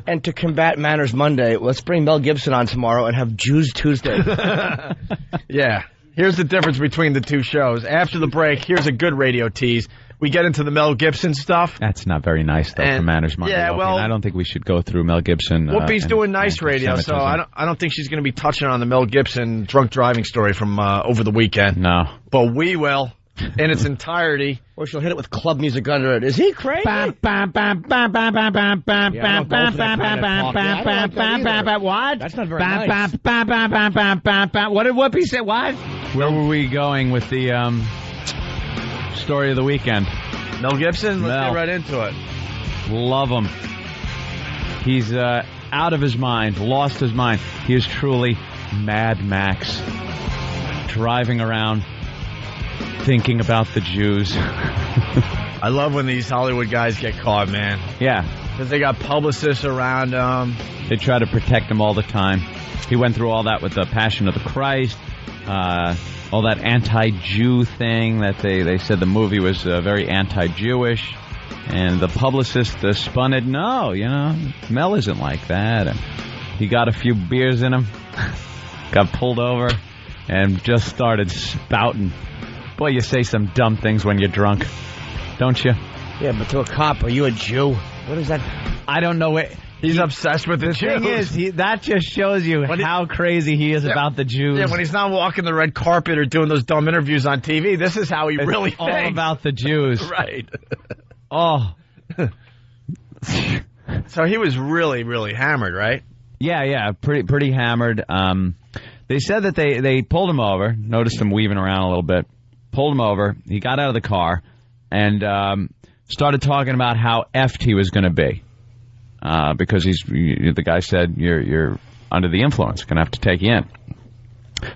And to combat Manners Monday, let's bring Mel Gibson on tomorrow and have Jews Tuesday. Yeah. Here's the difference between the two shows. After the break, here's a good radio tease. We get into the Mel Gibson stuff. That's not very nice, though, for Manners Monday. Yeah, well, I don't think we should go through Mel Gibson. Whoopi's doing nice radio, so I don't think she's going to be touching on the Mel Gibson drunk driving story from over the weekend. No. But we will, in its entirety. Or she'll hit it with club music under it. Is he crazy? What? That's not very nice. What did Whoopi say? What? Where were we going with the story of the weekend? Mel Gibson? Let's get right into it. Love him. He's out of his mind, lost his mind. He is truly Mad Max. Driving around, thinking about the Jews. I love when these Hollywood guys get caught, man. Yeah. Because they got publicists around them. They try to protect him all the time. He went through all that with the Passion of the Christ, all that anti-Jew thing that they said the movie was very anti-Jewish. And the publicist spun it. No, Mel isn't like that. And he got a few beers in him, got pulled over, and just started spouting. Boy, you say some dumb things when you're drunk, don't you? Yeah, but to a cop, are you a Jew? What is that? I don't know. He's obsessed with the Jews. The thing is, that just shows you how crazy he is about the Jews. Yeah, when he's not walking the red carpet or doing those dumb interviews on TV, this is how he really thinks. All about the Jews. Right. Oh. So he was really, really hammered, right? Yeah, pretty hammered. They said that they pulled him over, noticed him weaving around a little bit, pulled him over. He got out of the car and started talking about how effed he was going to be. Because the guy said, you're under the influence, going to have to take you in.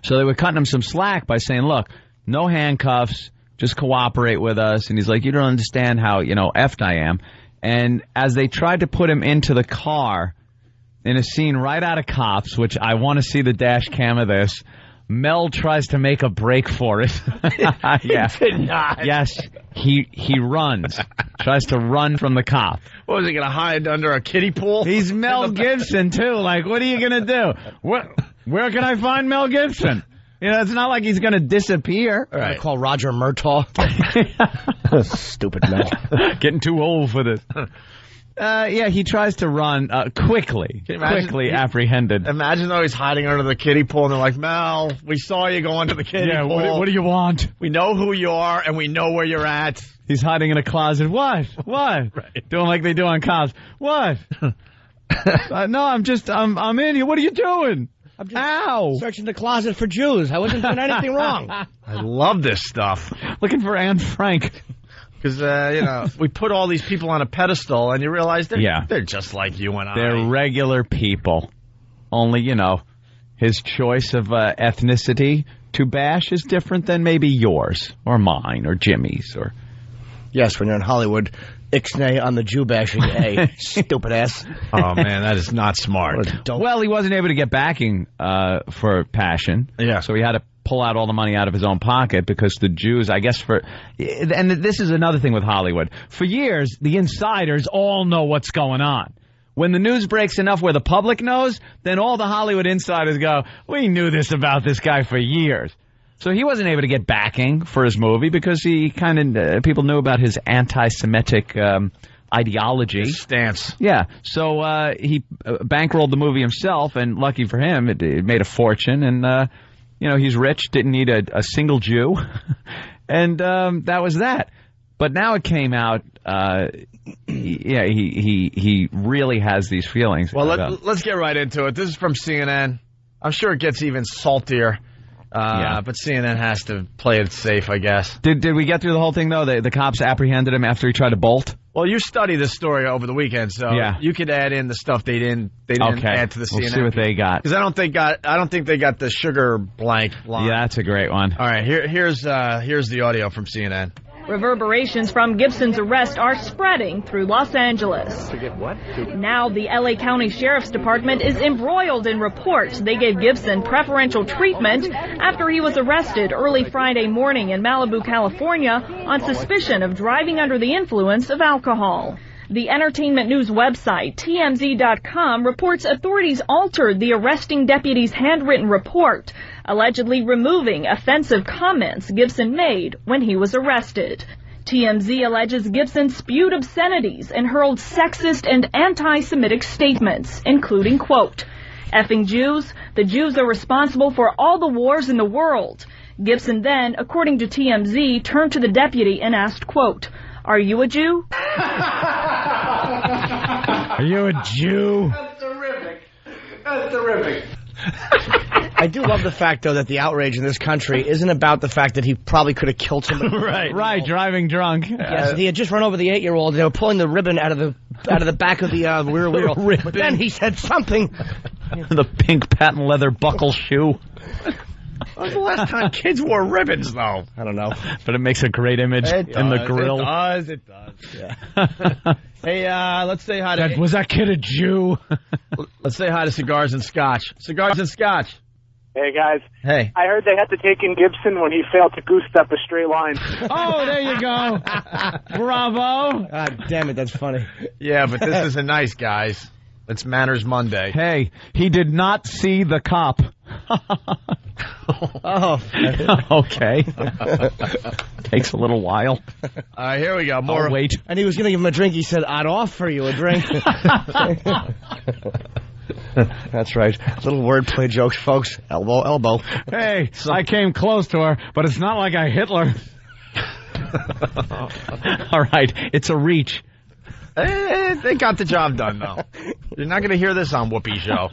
So they were cutting him some slack by saying, look, no handcuffs, just cooperate with us. And he's like, you don't understand how, effed I am. And as they tried to put him into the car in a scene right out of Cops, which I want to see the dash cam of this, Mel tries to make a break for it. Yeah. He did not. Yes, he runs. Tries to run from the cop. What was he going to hide under a kiddie pool? He's Mel Gibson, too. Like, what are you going to do? Where can I find Mel Gibson? It's not like he's going to disappear. Right. I call Roger Murtaugh. Stupid Mel. Getting too old for this. Yeah, he tries to run quickly apprehended. Imagine, though, he's hiding under the kiddie pool, and they're like, Mel, we saw you go into the kiddie pool. What do you want? We know who you are, and we know where you're at. He's hiding in a closet. What? Right. Doing like they do on Cops. What? No, I'm in here. What are you doing? I'm just searching the closet for Jews. I wasn't doing anything wrong. I love this stuff. Looking for Anne Frank. Because, we put all these people on a pedestal, and you realize they're just like you and I. They're regular people. Only, his choice of ethnicity to bash is different than maybe yours or mine or Jimmy's. Or yes, when you're in Hollywood, ixnay on the Jew bashing, stupid ass. Oh, man, that is not smart. Well, he wasn't able to get backing for Passion. Yeah. So he had to pull out all the money out of his own pocket because the Jews, I guess and this is another thing with Hollywood. For years, the insiders all know what's going on. When the news breaks enough where the public knows, then all the Hollywood insiders go, we knew this about this guy for years. So he wasn't able to get backing for his movie because he people knew about his anti-Semitic ideology. His stance. Yeah. So he bankrolled the movie himself, and lucky for him, it made a fortune, and he's rich, didn't need a single Jew, and that was that. But now it came out, he really has these feelings. Well, let's get right into it. This is from CNN. I'm sure it gets even saltier, but CNN has to play it safe, I guess. Did we get through the whole thing, though? The cops apprehended him after he tried to bolt? Well, you studied this story over the weekend, so you could add in the stuff they didn't add to the CNN. We'll see what they got. Because I don't think they got the sugar blank line. Yeah, that's a great one. All right, here's the audio from CNN. Reverberations from Gibson's arrest are spreading through Los Angeles. To get what? Now the LA County Sheriff's Department is embroiled in reports they gave Gibson preferential treatment after he was arrested early Friday morning in Malibu, California on suspicion of driving under the influence of alcohol. The entertainment news website TMZ.com reports authorities altered the arresting deputy's handwritten report, allegedly removing offensive comments Gibson made when he was arrested. TMZ alleges Gibson spewed obscenities and hurled sexist and anti-Semitic statements, including, quote, "Effing Jews, the Jews are responsible for all the wars in the world." Gibson then, according to TMZ, turned to the deputy and asked, quote, "Are you a Jew?" Are you a Jew? That's terrific. That's terrific. I do love the fact, though, that the outrage in this country isn't about the fact that he probably could have killed somebody. Right, driving drunk. Yes, he had just run over the 8-year-old. They were pulling the ribbon out of the back of the rear wheel. But then he said something. The pink patent leather buckle shoe. When was the last time kids wore ribbons, though? I don't know. But it makes a great image in the grill. It does. Yeah. Hey, let's say hi to... Was that kid a Jew? Let's say hi to Cigars and Scotch. Cigars and Scotch. Hey, guys. Hey. I heard they had to take in Gibson when he failed to goose-step a straight line. Oh, there you go. Bravo. God damn it, that's funny. Yeah, but this isn't nice, guys. It's Manners Monday. Hey, he did not see the cop. Oh. Okay. Takes a little while. All right, here we go. More. I'll wait. And he was going to give him a drink. He said, "I'd offer you a drink." That's right. Little wordplay jokes, folks. Elbow, elbow. Hey, I came close to her, but it's not like I Hitler. All right, it's a reach. They got the job done, though. You're not going to hear this on Whoopi Show.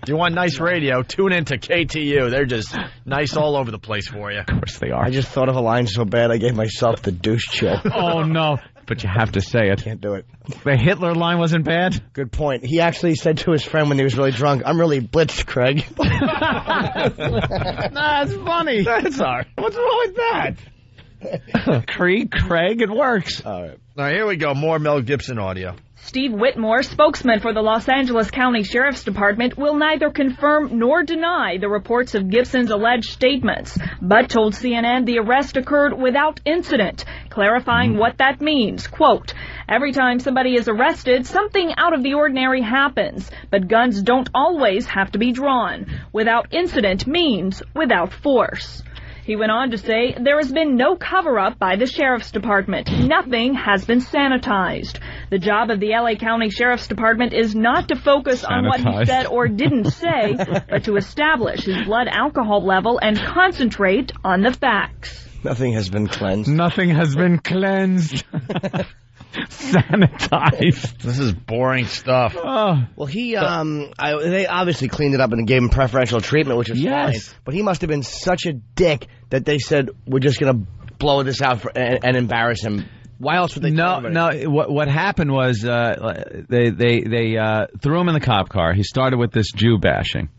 If you want nice radio, tune in to KTU. They're just nice all over the place for you. Of course they are. I just thought of a line so bad I gave myself the douche chill. Oh, no. But you have to say it. Can't do it. The Hitler line wasn't bad? Good point. He actually said to his friend when he was really drunk, "I'm really blitzed, Craig." That's funny. That's all right. What's wrong with that? Craig, it works. All right. All right, here we go. More Mel Gibson audio. Steve Whitmore, spokesman for the Los Angeles County Sheriff's Department, will neither confirm nor deny the reports of Gibson's alleged statements, but told CNN the arrest occurred without incident, clarifying what that means. Quote, "Every time somebody is arrested, something out of the ordinary happens, but guns don't always have to be drawn. Without incident means without force." He went on to say, "There has been no cover-up by the Sheriff's Department. Nothing has been sanitized. The job of the LA County Sheriff's Department is not to focus on what he said or didn't say, but to establish his blood alcohol level and concentrate on the facts." Nothing has been cleansed. Nothing has been cleansed. Sanitized. This is boring stuff. Oh. Well, they obviously cleaned it up and gave him preferential treatment, which is fine. But he must have been such a dick that they said, "We're just going to blow this out and embarrass him." Why else would they? No. What happened was they threw him in the cop car. He started with this Jew bashing.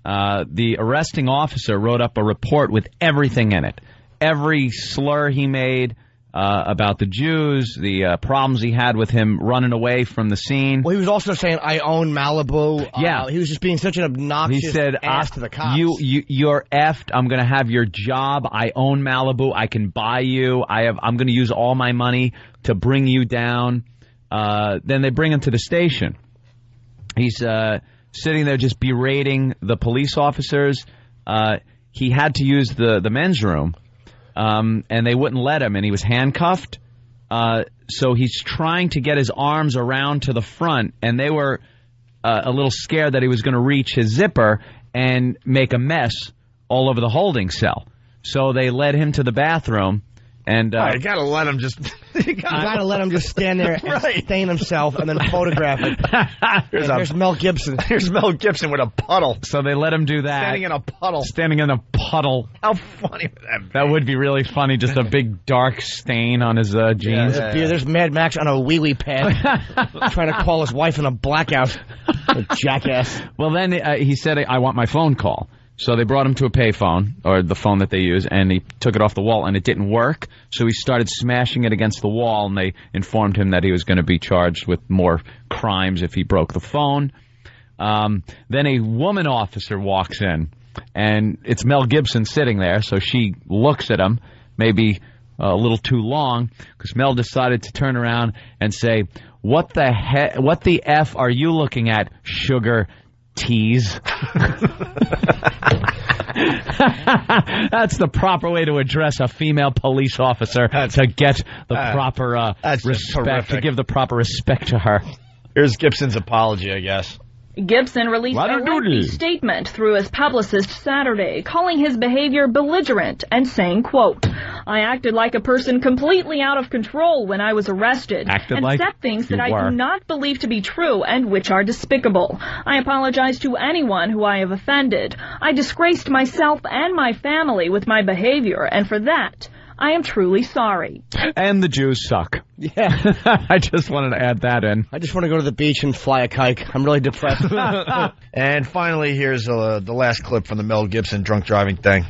The arresting officer wrote up a report with everything in it, every slur he made. About the Jews, the problems he had with him running away from the scene. Well, he was also saying, "I own Malibu." Yeah. He was just being such an obnoxious he said, ass to the cops. You're effed. I'm going to have your job. I own Malibu. I can buy you. I'm going to use all my money to bring you down. Then they bring him to the station. He's sitting there just berating the police officers. He had to use the men's room. And they wouldn't let him, and he was handcuffed. So he's trying to get his arms around to the front, and they were a little scared that he was going to reach his zipper and make a mess all over the holding cell. So they led him to the bathroom. And you gotta let him just. You gotta let him just stand there and stain himself and then photograph it. Here's Mel Gibson. Here's Mel Gibson with a puddle. So they let him do that. Standing in a puddle. Standing in a puddle. How funny would that be? That would be really funny. Just a big dark stain on his jeans. There's Mad Max on a wee-wee pad trying to call his wife in a blackout. A jackass. Well, then he said, "I want my phone call." So they brought him to a payphone, or the phone that they use, and he took it off the wall, and it didn't work. So he started smashing it against the wall, and they informed him that he was going to be charged with more crimes if he broke the phone. Then a woman officer walks in, and it's Mel Gibson sitting there, so she looks at him, maybe a little too long because Mel decided to turn around and say, what the F are you looking at, sugar tease? That's the proper way to address a female police officer to get the proper respect, to give the proper respect to her. Here's Gibson's apology, I guess. Gibson released a lengthy statement through his publicist Saturday, calling his behavior belligerent and saying, quote, I acted like a person completely out of control when I was arrested and said things that I do not believe to be true and which are despicable. I apologize to anyone who I have offended. I disgraced myself and my family with my behavior, and for that, I am truly sorry. And the Jews suck. Yeah. I just wanted to add that in. I just want to go to the beach and fly a kite. I'm really depressed. And finally, here's the last clip from the Mel Gibson drunk driving thing.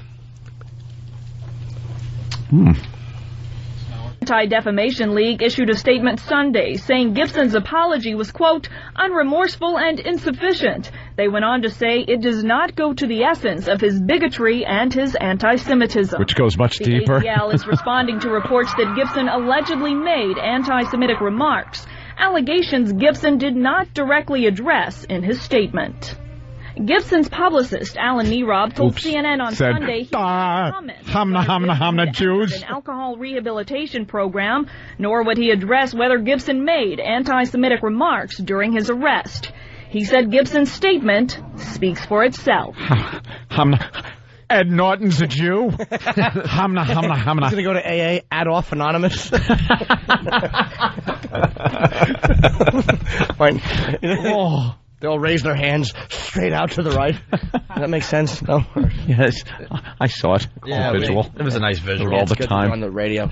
Anti-Defamation League issued a statement Sunday saying Gibson's apology was, quote, unremorseful and insufficient. They went on to say it does not go to the essence of his bigotry and his anti-Semitism. Which goes much deeper. The ADL is responding to reports that Gibson allegedly made anti-Semitic remarks, allegations Gibson did not directly address in his statement. Gibson's publicist, Alan Nerob, told CNN on Sunday he hamna Jews. An alcohol rehabilitation program, nor would he address whether Gibson made anti-Semitic remarks during his arrest. He said Gibson's statement speaks for itself. Ed Norton's a Jew. Hamna. He's going to go to AA, Adolf Anonymous. Oh. They'll raise their hands straight out to the right. Does that make sense? No? Yes. I saw it. Yeah, visual. It was a nice visual. All the time. On the radio.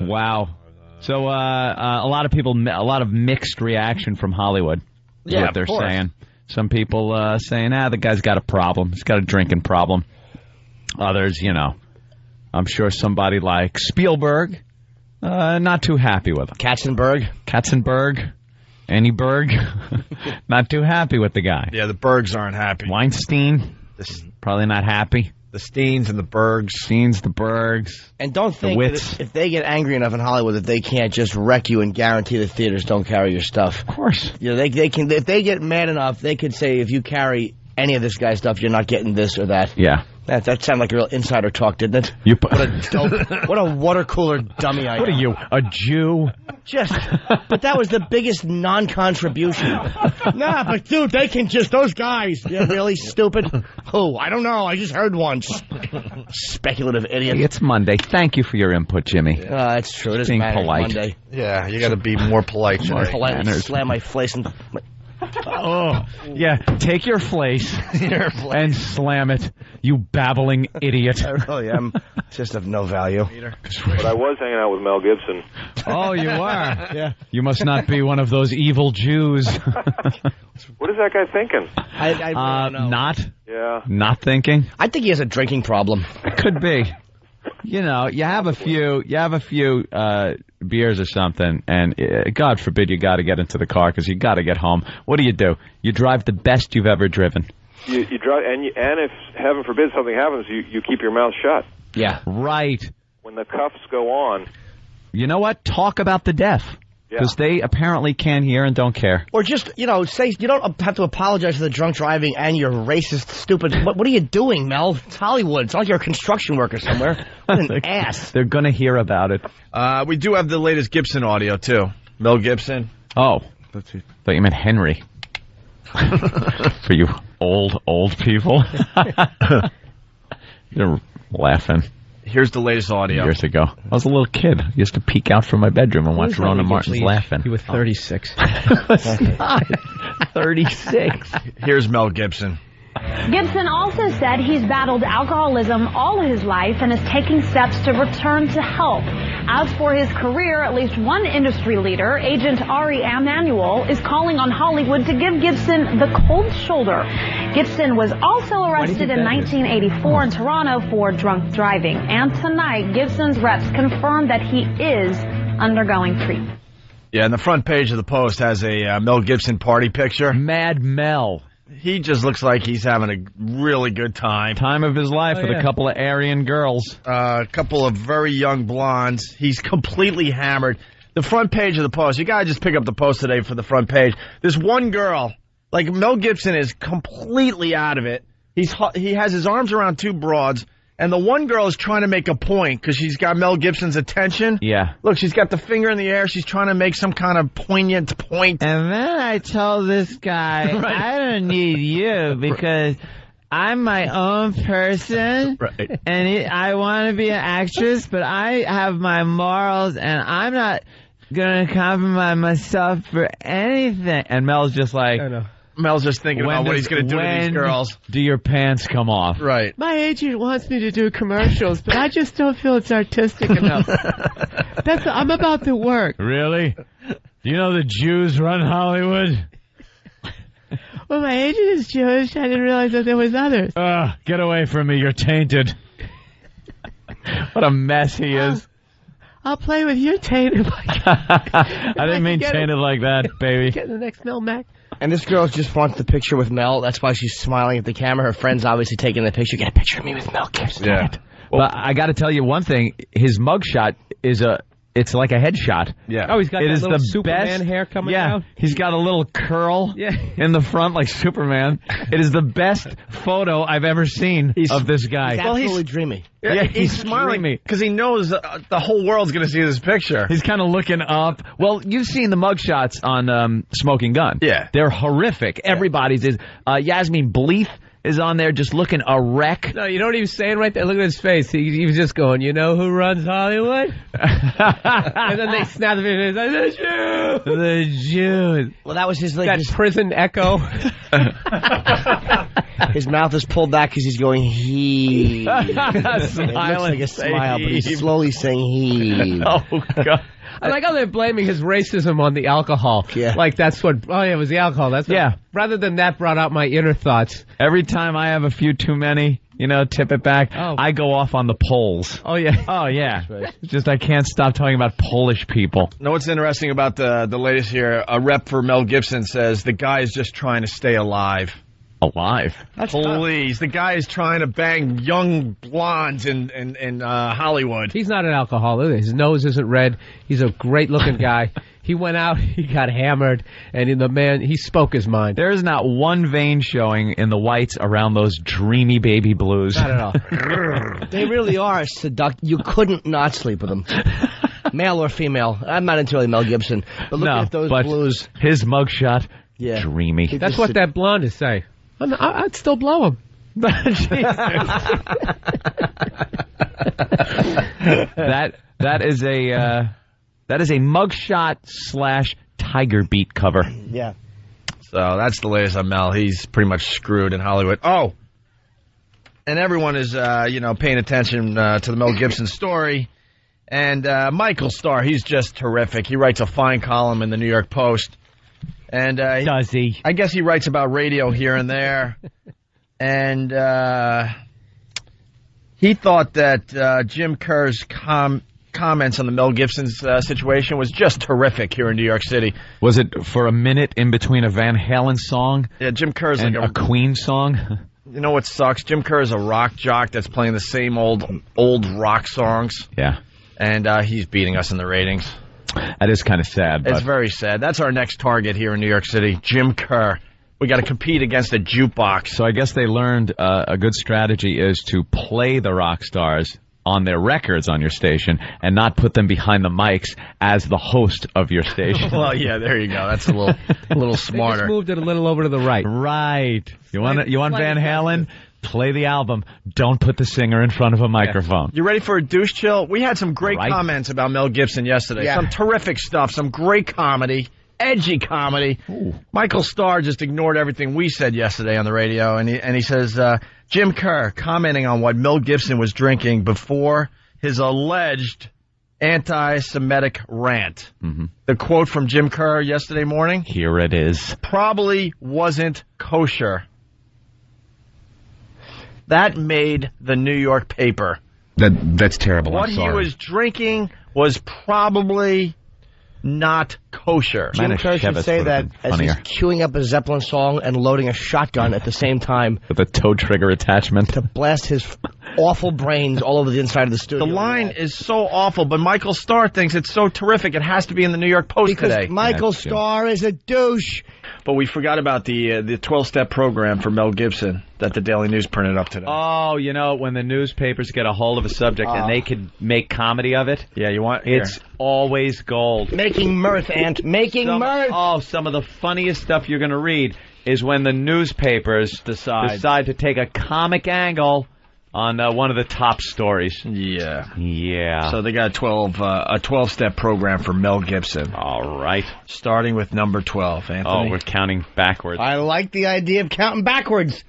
Wow. So a lot of mixed reaction from Hollywood is what they're saying. Some people saying, the guy's got a problem. He's got a drinking problem. Others, I'm sure somebody like Spielberg, not too happy with him. Katzenberg. Annie Berg, not too happy with the guy. Yeah, the Bergs aren't happy. Weinstein, probably not happy. The Steens and the Bergs. The Bergs. And don't think that if they get angry enough in Hollywood that they can't just wreck you and guarantee the theaters don't carry your stuff. Of course. They can. If they get mad enough, they could say, if you carry any of this guy's stuff, you're not getting this or that. Yeah. That sounded like a real insider talk, didn't it? What a dope, what a water cooler dummy I am. What are you, a Jew? But that was the biggest non-contribution. Nah, but dude, they can those guys. They're really stupid. Oh, I don't know. I just heard once. Speculative idiot. It's Monday. Thank you for your input, Jimmy. That's true. It is being polite. Monday. Yeah, you got to be more polite. More polite. Slam my face and... Oh, yeah. Take your place and slam it, you babbling idiot. I really am just of no value. But I was hanging out with Mel Gibson. Oh, you are? Yeah. You must not be one of those evil Jews. What is that guy thinking? I really don't know. Not? Yeah. Not thinking? I think he has a drinking problem. It could be. You have a few beers or something, and God forbid you got to get into the car because you got to get home. What do? You drive the best you've ever driven. You drive, and if heaven forbid something happens, you keep your mouth shut. Yeah, right. When the cuffs go on. You know what? Talk about the deaf. Because they apparently can't hear and don't care. Or just, say you don't have to apologize for the drunk driving and your racist, stupid... What are you doing, Mel? It's Hollywood. It's not like you're a construction worker somewhere. What an ass. They're going to hear about it. We do have the latest Gibson audio, too. Mel Gibson. Oh. Thought you meant Henry. For you old people. You're laughing. Here's the latest audio. Years ago. I was a little kid. I used to peek out from my bedroom and watch Rona Martin's laughing. You were 36. 36. Here's Mel Gibson. Gibson also said he's battled alcoholism all his life and is taking steps to return to health. As for his career, at least one industry leader, Agent Ari Emanuel, is calling on Hollywood to give Gibson the cold shoulder. Gibson was also arrested in 1984 in Toronto for drunk driving. And tonight, Gibson's reps confirmed that he is undergoing treatment. Yeah, and the front page of the Post has a Mel Gibson party picture. Mad Mel. he just looks like he's having a really good time. Time of his life with a couple of Aryan girls. A couple of very young blondes. He's completely hammered. The front page of the Post, you gotta just pick up the Post today for the front page. This one girl, like Mel Gibson is completely out of it. He has his arms around two broads, and the one girl is trying to make a point because she's got Mel Gibson's attention. Yeah. Look, she's got the finger in the air. She's trying to make some kind of poignant point. And then I told this guy, I don't need you because I'm my own person. Right. And I want to be an actress, but I have my morals, and I'm not going to compromise myself for anything. And Mel's just like, I know. Mel's just thinking about what he's going to do to these girls. Do your pants come off? Right. My agent wants me to do commercials, but I just don't feel it's artistic enough. I'm about to work. Really? Do you know the Jews run Hollywood? Well, my agent is Jewish. I didn't realize that there was others. Get away from me. You're tainted. What a mess he is. I'll play with your taint if I can. I didn't mean tainted like that, baby. Get the next Mel Mac. And this girl just wants the picture with Mel. That's why she's smiling at the camera. Her friend's obviously taking the picture. Get a picture of me with Mel Gibson. Yeah. Well, I got to tell you one thing. His mugshot is it's like a headshot. Yeah. Oh, he's got It that is little the Superman best, hair coming yeah, out. he's got a little curl in the front like Superman. It is the best photo I've ever seen of this guy. He's absolutely dreamy. Yeah, he's smiling because he knows the whole world's going to see this picture. He's kind of looking up. Well, you've seen the mugshots on Smoking Gun. Yeah. They're horrific. Everybody's is. Yasmin Bleeth is on there just looking a wreck. No, you know what he was saying right there? Look at his face. He was just going, you know who runs Hollywood? And then they snapped his face. The Jews! The Jews. Well, that was his That prison echo. His mouth is pulled back because he's going he. It looks like a smile, but he's slowly saying he. Oh, God. I like how they're blaming his racism on the alcohol. Yeah. Like that's what, it was the alcohol. That's Yeah. Rather than that brought out my inner thoughts. Every time I have a few too many, tip it back, I go off on the Poles. Oh, yeah. Oh, yeah. It's just I can't stop talking about Polish people. Know what's interesting about the latest here? A rep for Mel Gibson says the guy is just trying to stay alive. Alive? Please, the guy is trying to bang young blondes in Hollywood. He's not an alcoholic. His nose isn't red. He's a great-looking guy. He went out, he got hammered, and he spoke his mind. There is not one vein showing in the whites around those dreamy baby blues. Not at all. They really are seductive. You couldn't not sleep with them. Male or female. I'm not into really Mel Gibson. But look at those blues. His mugshot, dreamy. That's what that blonde is saying. I'd still blow him. that is a mugshot / Tiger Beat cover. Yeah. So that's the latest on Mel. He's pretty much screwed in Hollywood. Oh, and everyone is paying attention to the Mel Gibson story. And Michael Starr, he's just terrific. He writes a fine column in the New York Post. And does he? I guess he writes about radio here and there. And he thought that Jim Kerr's comments on the Mel Gibson's situation was just terrific here in New York City. Was it for a minute in between a Van Halen song? Yeah, Jim Kerr's and like a Queen song. You know what sucks? Jim Kerr is a rock jock that's playing the same old rock songs. Yeah. And he's beating us in the ratings. That is kind of sad. It's very sad. That's our next target here in New York City, Jim Kerr. We got to compete against a jukebox. So I guess they learned a good strategy is to play the rock stars on their records on your station and not put them behind the mics as the host of your station. Well, yeah, there you go. That's a little smarter. They just moved it a little over to the right. Right. You want Van Halen? Play the album. Don't put the singer in front of a microphone. You ready for a douche chill? We had some great comments about Mel Gibson yesterday. Yeah. Some terrific stuff. Some great comedy. Edgy comedy. Ooh. Michael Starr just ignored everything we said yesterday on the radio, and he says, Jim Kerr commenting on what Mel Gibson was drinking before his alleged anti-Semitic rant. Mm-hmm. The quote from Jim Kerr yesterday morning. Here it is. Probably wasn't kosher. That made the New York paper. That's terrible. What he was drinking was probably not kosher. Jim Kerr should say that as he's queuing up a Zeppelin song and loading a shotgun at the same time. With a toe trigger attachment. To blast his awful brains all over the inside of the studio. The line is so awful, but Michael Starr thinks it's so terrific it has to be in the New York Post today. Because Michael Starr is a douche. But we forgot about the 12-step program for Mel Gibson that the Daily News printed up today. Oh, you know, when the newspapers get a hold of a subject and they could make comedy of it. Yeah, you want it's always gold. Making mirth, Ant. Mirth. Oh, some of the funniest stuff you're going to read is when the newspapers decide to take a comic angle on one of the top stories. Yeah. So they got a 12-step program for Mel Gibson. All right. Starting with number 12, Anthony. Oh, we're counting backwards. I like the idea of counting backwards.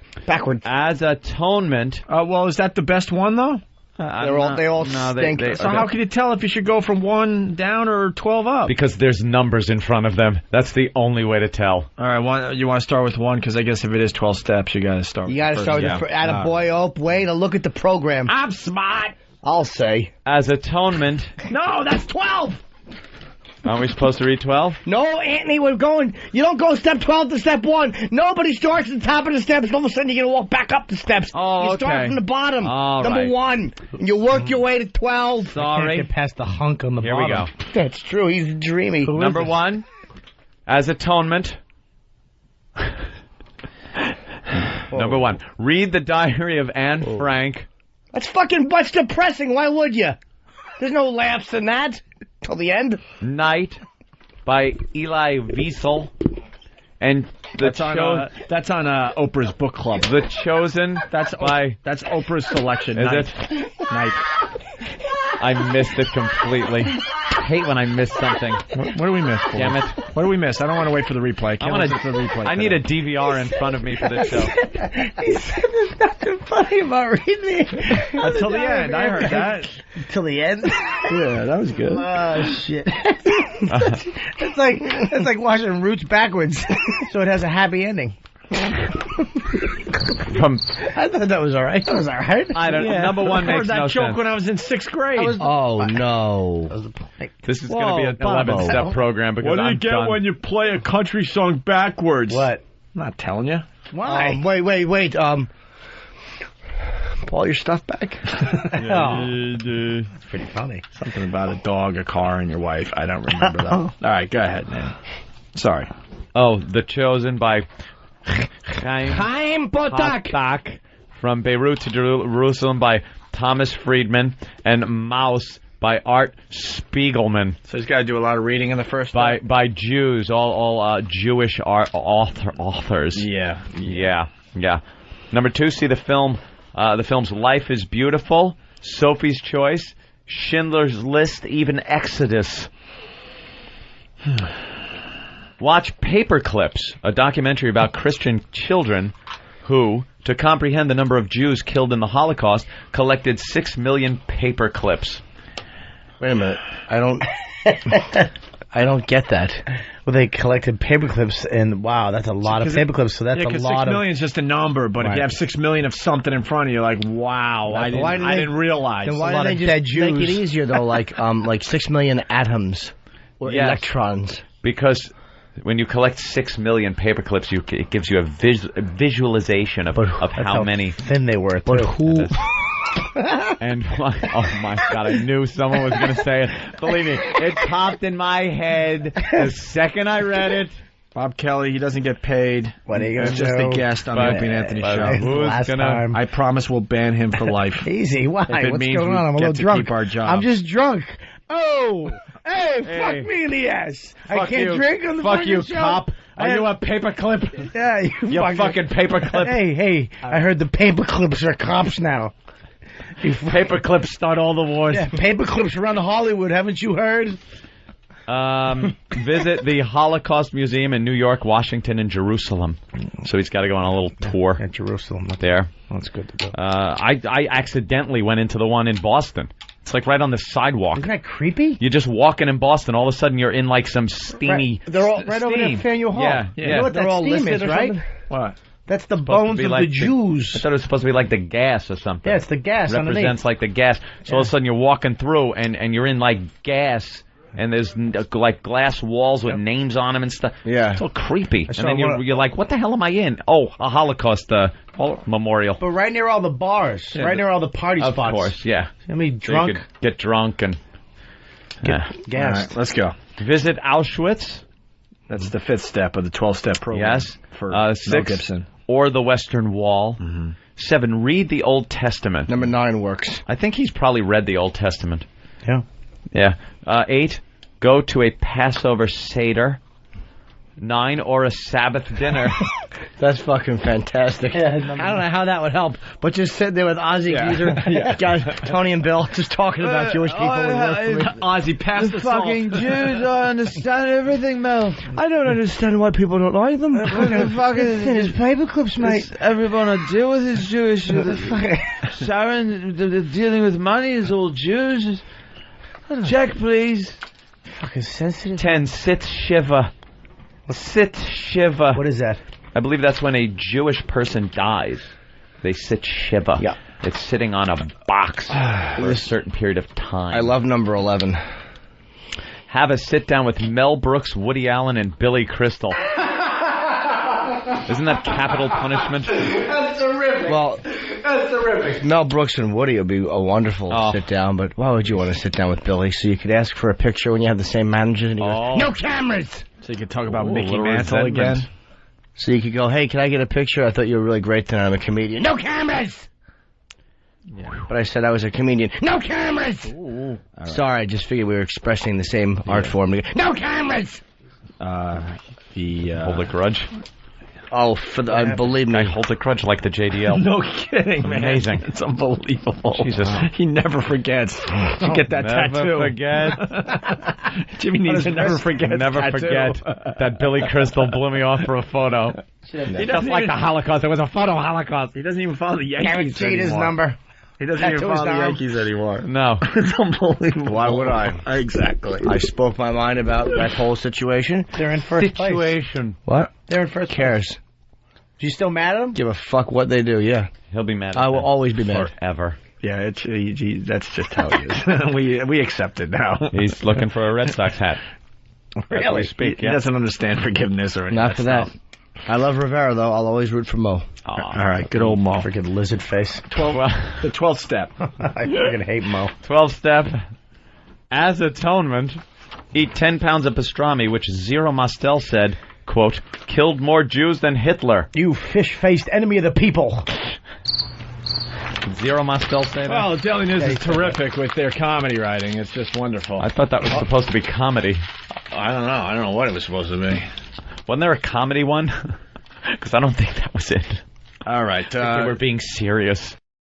As atonement. Well, is that the best one, though? They all stink. So how can you tell if you should go from 1 down or 12 up? Because there's numbers in front of them. That's the only way to tell. All right, you want to start with 1? Because I guess if it is 12 steps, you got to start. You got to start with attaboy, Ope. Way to look at the program. I'm smart. I'll say. As atonement. No, that's 12. Aren't we supposed to read 12? No, Anthony, we're going. You don't go step 12 to step 1. Nobody starts at the top of the steps, and all of a sudden you're going to walk back up the steps. Oh, you start from the bottom. Number 1. And you work your way to 12. Sorry. Can't get past the hunk on the Here bottom. we go. That's true. He's dreamy. Number 1. As atonement. Number 1. Read the diary of Anne Frank. That's depressing. Why would you? There's no laughs in that. Till the end. Night by Elie Wiesel. And that's on Oprah's book club. The Chosen. That's Oprah's selection. Is Night. it? Night. I missed it completely. I hate when I miss something. What do we miss? Damn it. What do we miss? I don't want to wait for the replay. I need a DVR in front of me for this show. He said there's nothing funny about reading it. Until the end. I heard that. Till the end? Yeah, that was good. Oh, shit. It's like watching Roots backwards, so it has a happy ending. I thought that was all right. That was all right. I don't know. Number 1 makes no sense. I heard that joke when I was in 6th grade. Oh, no. This is going to be an 11-step program because what do you get done. when you play a country song backwards? What? I'm not telling you. Why? Wait. Pull your stuff back. It's pretty funny. Something about a dog, a car, and your wife. I don't remember that. All right, go ahead, man. Sorry. Oh, The Chosen by Chaim Potok. From Beirut to Jerusalem by Thomas Friedman. And Maus by Art Spiegelman. So he's got to do a lot of reading in the first by Jews, all Jewish authors. Yeah. Number 2, see the film. The film's Life is Beautiful, Sophie's Choice, Schindler's List, even Exodus. Watch Paperclips, a documentary about Christian children who, to comprehend the number of Jews killed in the Holocaust, collected 6 million paperclips. Wait a minute. I don't get that. Well, they collected paperclips, and wow, that's a lot of paperclips. So that's a lot 6 million is just a number, but if you have 6 million of something in front of you, like wow, I didn't realize. Then why didn't they just make it easier though? Like 6 million atoms or electrons? Because when you collect 6 million paperclips, it gives you a visualization of how many thin they were. But who? And oh my God, I knew someone was going to say it. Believe me, it popped in my head the second I read it. Bob Kelly, he doesn't get paid. What are you He's just a guest on the Opie and Anthony show. I promise we'll ban him for life. Easy, why? What's going on? I'm a little drunk. Keep our job. I'm just drunk. Oh, hey, fuck me in the ass. I can't drink on the fuck you, show. cop. Are you a paperclip? Yeah, you fucking paperclip. Hey, I heard the paperclips are cops now. Paperclips start all the wars. Yeah, paperclips run Hollywood, haven't you heard? Visit the Holocaust Museum in New York, Washington, and Jerusalem. So he's got to go on a little tour. At Jerusalem. There. That's good to go. I accidentally went into the one in Boston. It's like right on the sidewalk. Isn't that creepy? You're just walking in Boston. All of a sudden, you're in like some steamy. They're all right over there at Faneuil Hall. Yeah. You know what that steam is, right? What? That's the bones of the Jews. I thought it was supposed to be like the gas or something. Yeah, it's the gas represents underneath. Like the gas. So all of a sudden you're walking through and you're in like gas and there's like glass walls with names on them and stuff. Yeah. It's all creepy. And then you're like, what the hell am I in? Oh, a Holocaust memorial. But right near all the bars, right near all the party spots. Of course, yeah. I mean, drunk. So you could get drunk and Gas. Right, let's go. Visit Auschwitz. That's the 5th step of the 12-step program. Yes. For Mel 6, Gibson. or the Western Wall. 7, read the Old Testament. Number 9 works. I think he's probably read the Old Testament. Yeah. Yeah. 8, go to a Passover Seder. 9, or a Sabbath dinner. That's fucking fantastic. I don't know how that would help, but just sit there with Ozzy, Geezer, guys, Tony and Bill, just talking about Jewish people. Ozzy, pass the fucking Jews don't understand everything, Mel. I don't understand why people don't like them. His paperclips, mate. Everyone I deal with is Jewish. Sharon, dealing with money is all Jews. Check, please. Fucking sensitive. 10, sit shiva. Sit shiva. What is that? I believe that's when a Jewish person dies. They sit shiva. Yeah. It's sitting on a box for a certain period of time. I love number 11. Have a sit down with Mel Brooks, Woody Allen, and Billy Crystal. Isn't that capital punishment? That's terrific. Well, that's terrific. Mel Brooks and Woody would be a wonderful sit down, but why would you want to sit down with Billy? So you could ask for a picture when you have the same manager, and he goes, "No cameras." So you could talk about Mickey Mantle again. So you could go, "Hey, can I get a picture? I thought you were really great tonight. I'm a comedian." No cameras. Yeah. But I said I was a comedian. No cameras. Right. Sorry, I just figured we were expressing the same art form. No cameras. Hold a grudge. Oh, believe me. I hold a grudge like the JDL. No kidding, man. Amazing. It's unbelievable. Jesus. He never forgets. You get that tattoo. Never forget. Jimmy needs to never forget. Never forget that Billy Crystal blew me off for a photo. He doesn't like the Holocaust. It was a photo Holocaust. He doesn't even follow the Yankees anymore. his number. He doesn't even follow the Yankees anymore. No. It's unbelievable. Why would I? Exactly. I spoke my mind about that whole situation. They're in first place. What? They're in first. Who cares? You still mad at him? Give a fuck what they do, yeah. He'll be mad at I will always be mad. Forever. Yeah, that's just how he is. we accept it now. He's looking for a Red Sox hat. Really? Speak, he doesn't understand forgiveness or anything. Not for that. I love Rivera, though. I'll always root for Mo. All right, good old Mo. Freaking lizard face. The 12th step. I freaking hate Mo. 12th step. As atonement, eat 10 pounds of pastrami, which Zero Mostel said, quote, killed more Jews than Hitler. You fish-faced enemy of the people. Zero Mostel say that? Well, Daily News is terrific with their comedy writing. It's just wonderful. I thought that was supposed to be comedy. I don't know. I don't know what it was supposed to be. Wasn't there a comedy one? Because I don't think that was it. All right. I think they were being serious.